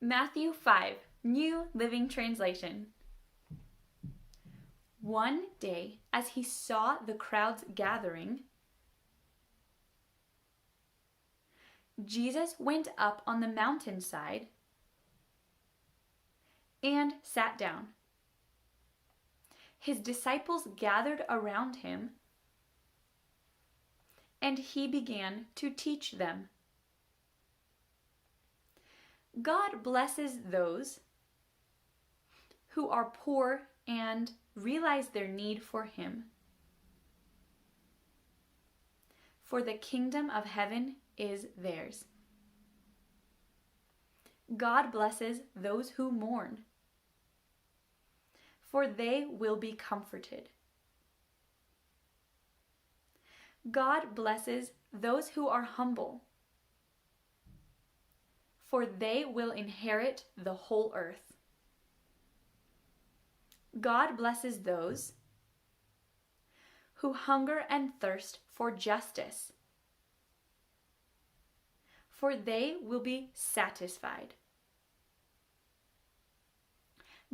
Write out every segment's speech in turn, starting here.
Matthew 5, New Living Translation. One day, as he saw the crowds gathering, Jesus went up on the mountainside and sat down. His disciples gathered around him, and he began to teach them. God blesses those who are poor and realize their need for him. For the kingdom of heaven is theirs. God blesses those who mourn, for they will be comforted. God blesses those who are humble, for they will inherit the whole earth. God blesses those who hunger and thirst for justice, for they will be satisfied.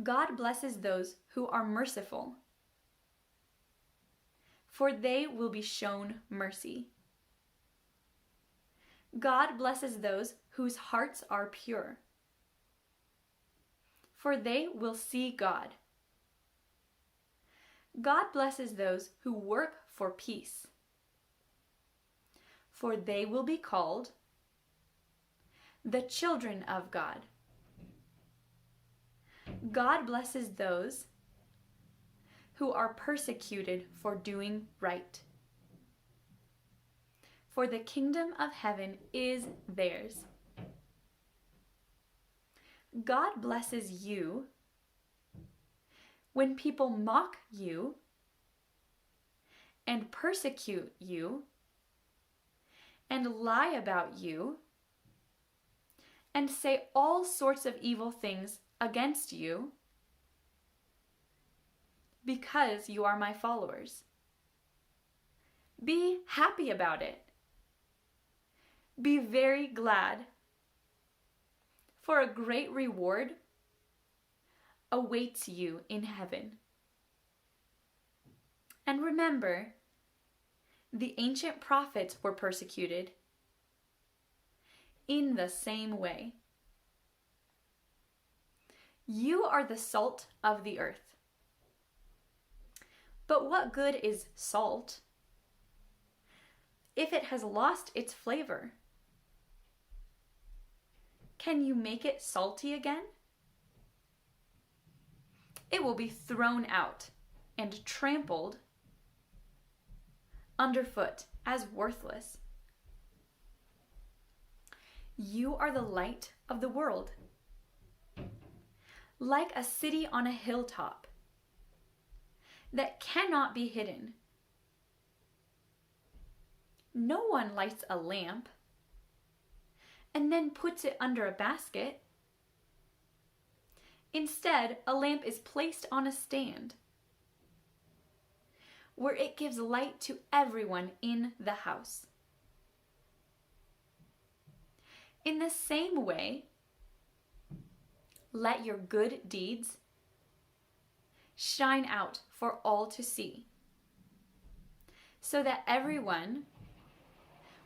God blesses those who are merciful, for they will be shown mercy. God blesses those whose hearts are pure, for they will see God. God blesses those who work for peace, for they will be called the children of God. God blesses those who are persecuted for doing right, for the kingdom of heaven is theirs. God blesses you when people mock you and persecute you and lie about you and say all sorts of evil things against you because you are my followers. Be happy about it. Be very glad, for a great reward awaits you in heaven. And remember, the ancient prophets were persecuted in the same way. You are the salt of the earth. But what good is salt if it has lost its flavor? Can you make it salty again? It will be thrown out and trampled underfoot as worthless. You are the light of the world, like a city on a hilltop that cannot be hidden. No one lights a lamp and then puts it under a basket. Instead, a lamp is placed on a stand where it gives light to everyone in the house. In the same way, let your good deeds shine out for all to see, so that everyone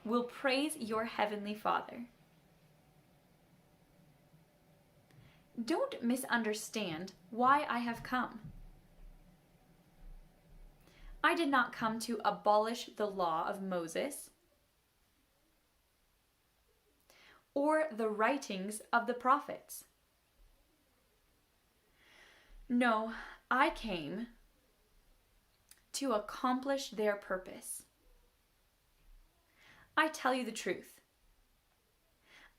will praise your heavenly Father. Don't misunderstand why I have come. I did not come to abolish the law of Moses or the writings of the prophets. No, I came to accomplish their purpose. I tell you the truth.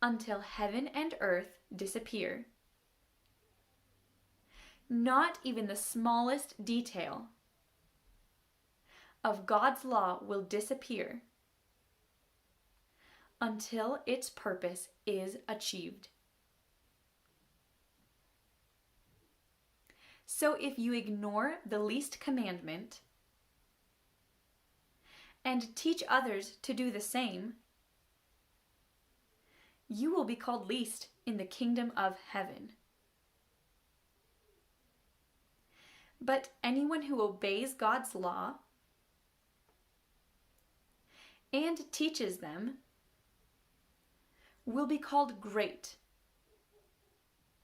Until heaven and earth disappear, not even the smallest detail of God's law will disappear until its purpose is achieved. So if you ignore the least commandment and teach others to do the same, you will be called least in the kingdom of heaven. But anyone who obeys God's law and teaches them will be called great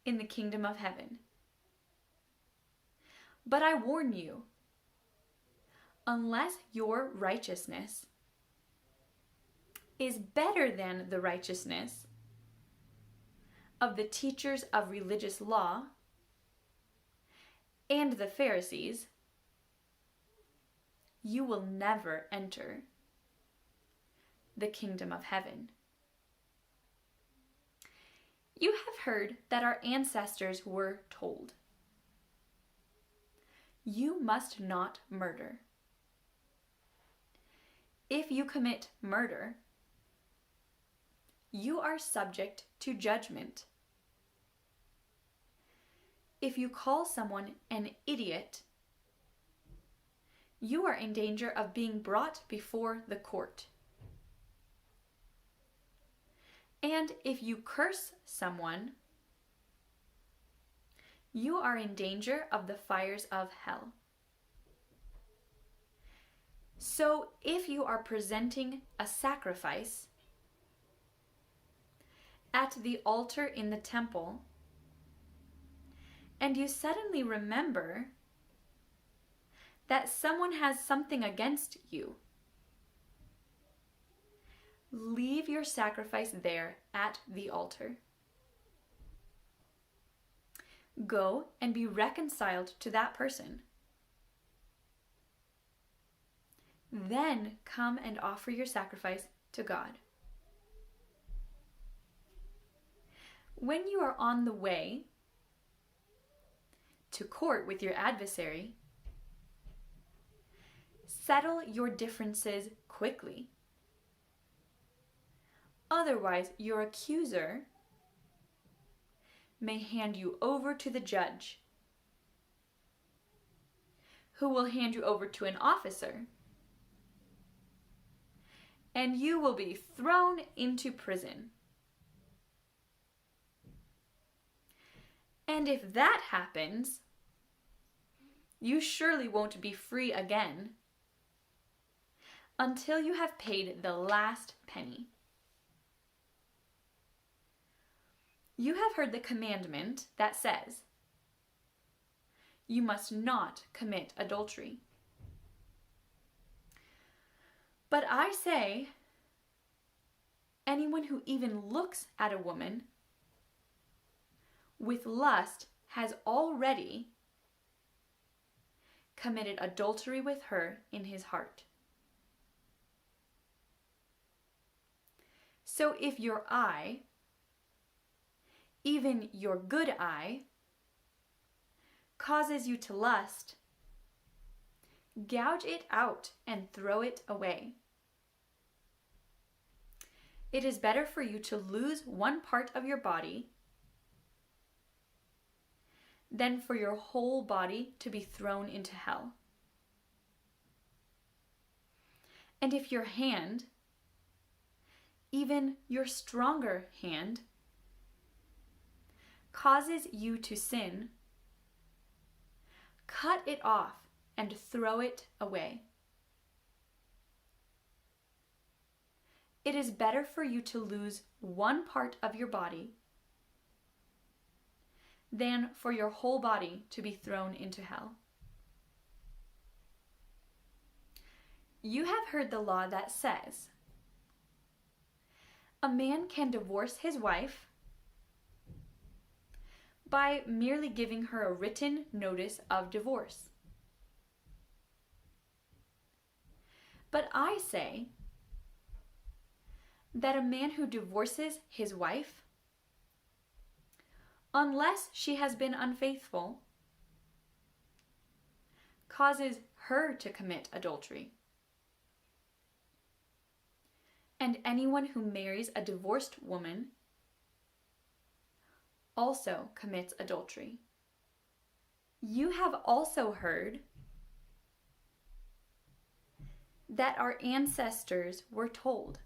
in the kingdom of heaven. But I warn you, unless your righteousness is better than the righteousness of the teachers of religious law and the Pharisees, you will never enter the kingdom of heaven. You have heard that our ancestors were told, "You must not murder." If you commit murder, you are subject to judgment. If you call someone an idiot, you are in danger of being brought before the court. And if you curse someone, you are in danger of the fires of hell. So if you are presenting a sacrifice at the altar in the temple, and you suddenly remember that someone has something against you, leave your sacrifice there at the altar. Go and be reconciled to that person. Then come and offer your sacrifice to God. When you are on the way to court with your adversary, settle your differences quickly. Otherwise, your accuser may hand you over to the judge, who will hand you over to an officer, and you will be thrown into prison. And if that happens, you surely won't be free again until you have paid the last penny. You have heard the commandment that says, "You must not commit adultery." But I say, anyone who even looks at a woman with lust has already committed adultery with her in his heart. So if your eye, even your good eye, causes you to lust, gouge it out and throw it away. It is better for you to lose one part of your body than for your whole body to be thrown into hell. And if your hand, even your stronger hand, causes you to sin, cut it off and throw it away. It is better for you to lose one part of your body than for your whole body to be thrown into hell. You have heard the law that says, a man can divorce his wife by merely giving her a written notice of divorce. But I say that a man who divorces his wife, unless she has been unfaithful, causes her to commit adultery. And anyone who marries a divorced woman also commits adultery. You have also heard that our ancestors were told,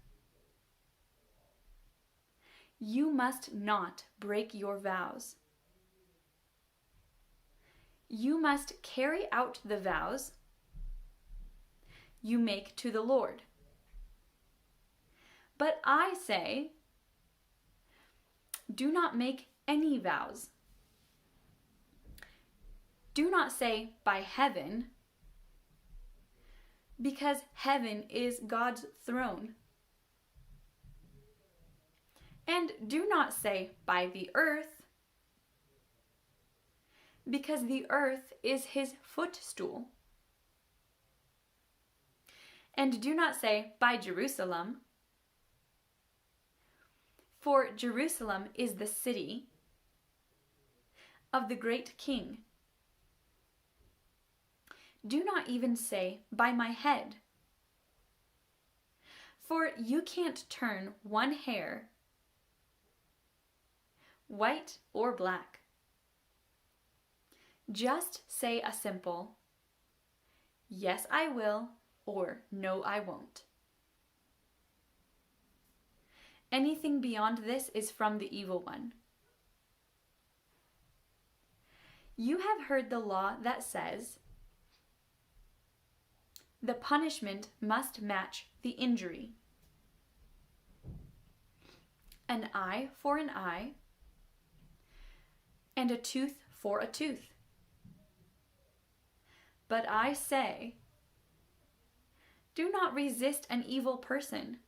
You must not break your vows. You must carry out the vows you make to the Lord. But I say, do not make any vows. Do not say by heaven, because heaven is God's throne. And do not say by the earth, because the earth is his footstool. And do not say by Jerusalem, for Jerusalem is the city of the great king. Do not even say by my head, for you can't turn one hair white or black. Just say a simple, yes, I will, or no, I won't. Anything beyond this is from the evil one. You have heard the law that says, the punishment must match the injury. An eye for an eye, and a tooth for a tooth. But I say, do not resist an evil person.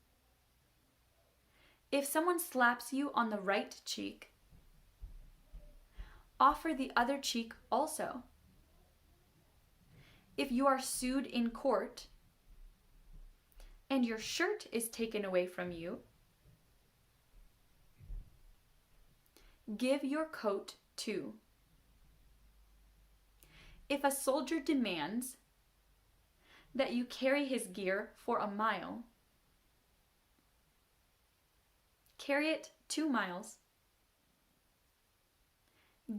If someone slaps you on the right cheek, offer the other cheek also. If you are sued in court and your shirt is taken away from you, give your coat too. If a soldier demands that you carry his gear for a mile, carry it 2 miles.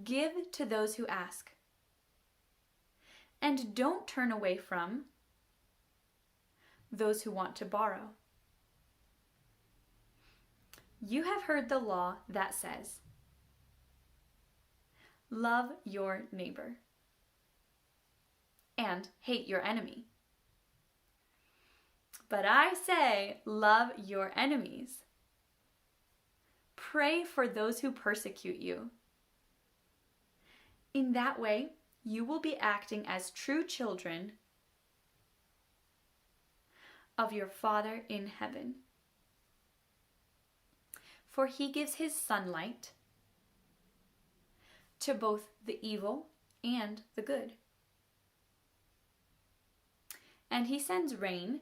Give to those who ask. And don't turn away from those who want to borrow. You have heard the law that says, love your neighbor and hate your enemy. But I say, love your enemies. Pray for those who persecute you. In that way, you will be acting as true children of your Father in heaven. For he gives his sunlight to both the evil and the good. And he sends rain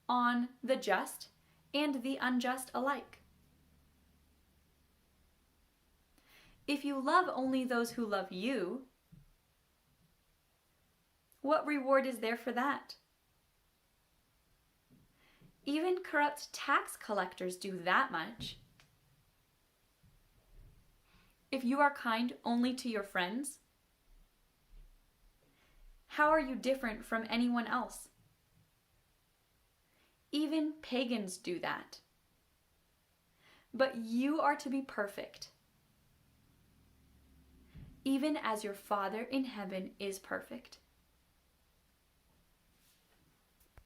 on the just and the unjust alike. If you love only those who love you, what reward is there for that? Even corrupt tax collectors do that much. If you are kind only to your friends, how are you different from anyone else? Even pagans do that. But you are to be perfect, even as your Father in heaven is perfect.